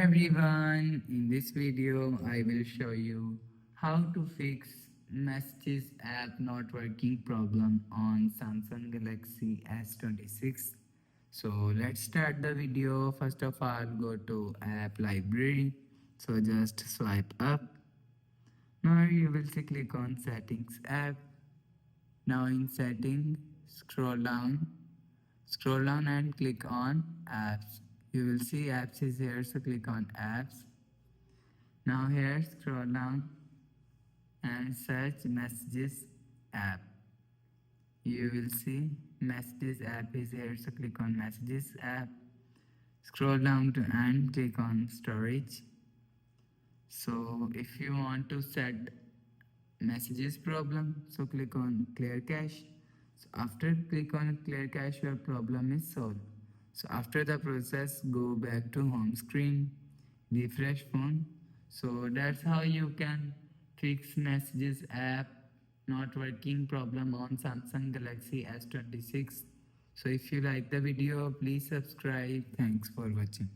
everyone, in this video I will show you how to fix messages app not working problem on Samsung Galaxy S26. So let's start the video. First of all, go to app library. So just swipe up. Now you will see click on settings app. Now in setting, scroll down and click on apps. You will see apps is here, so click on apps. Now here scroll down and search messages app. You will see messages app is here, so click on messages app. Scroll down to and click on storage. So if you want to set messages problem, so click on clear cache. So after click on clear cache, your problem is solved. So after the process, go back to home screen, refresh phone. So that's how you can fix messages app not working problem on Samsung Galaxy S26. So if you like the video, please subscribe. Thanks for watching.